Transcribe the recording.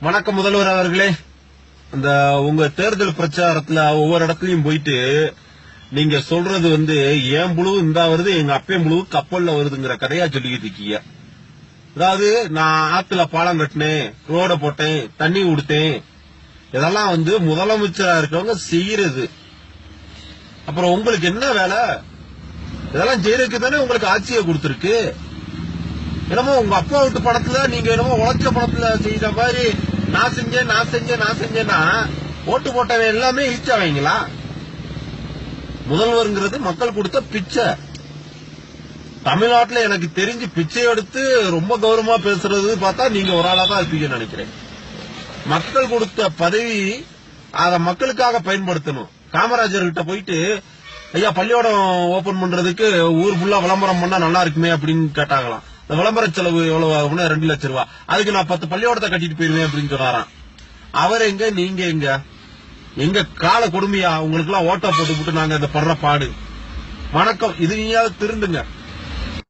வணக்கம் முதல்வர் அவர்களே. அந்த உங்க தேர்தல் பிரச்சாரத்துல ஒவ்வொரு இடத்துலயும் போயிட்டு நீங்க சொல்றது ஏன் புழுவு இந்தா வருது, எங்க அப்பே புழுவு கப்பல்ல வருதுங்கிற கதையா சொல்லிக்கிட்டு இருக்கீங்க. அதாவது நான் ஆத்துல பாலம் கட்டினேன், ரோட போட்டேன், தண்ணி கொடுத்தேன், இதெல்லாம் முதலமைச்சரா இருக்கவங்க செய்யறது. அப்புறம் உங்களுக்கு என்ன வேலை? இதெல்லாம் செய்யறதுக்கு தானே உங்களுக்கு ஆட்சியை கொடுத்திருக்கு. என்னமோ உங்க அப்பா வீட்டு பணத்துல நீங்க என்னமோ உழைச்ச பணத்துல செய்த மாதிரி நான் செஞ்சேன்னா ஓட்டு போட்டவன் எல்லாமே இழிச்சவங்களா? முதல்வர்ங்கிறது மக்கள் கொடுத்த பிச்சை. தமிழ்நாட்டுல எனக்கு தெரிஞ்சு பிச்சை எடுத்து ரொம்ப கௌரவமா பேசுறது பார்த்தா நீங்க ஒரு ஆளா தான் இருப்பீங்கன்னு நினைக்கிறேன். மக்கள் கொடுத்த பதவி அத மக்களுக்காக பயன்படுத்தணும். காமராஜர் கிட்ட போயிட்டு ஐயா பள்ளியோடம் ஓபன் பண்றதுக்கு ஊர் ஃபுல்லா விளம்பரம் பண்ணா நல்லா இருக்குமே அப்படின்னு கேட்டாங்களாம். இந்த விளம்பர செலவு எவ்வளவு ஆகும்னா 2 லட்சம் ரூபாய். அதுக்கு நான் 10 பள்ளியோடத்தை கட்டிட்டு போயிருவேன் அப்படின்னு சொன்னாராம். அவர் எங்க, நீங்க எங்க? எங்க கால கொடுமையா உங்களுக்கு எல்லாம் ஓட்ட போட்டு நாங்க இந்த படுற பாடு. வணக்கம். இது நீயாவது திருந்துங்க.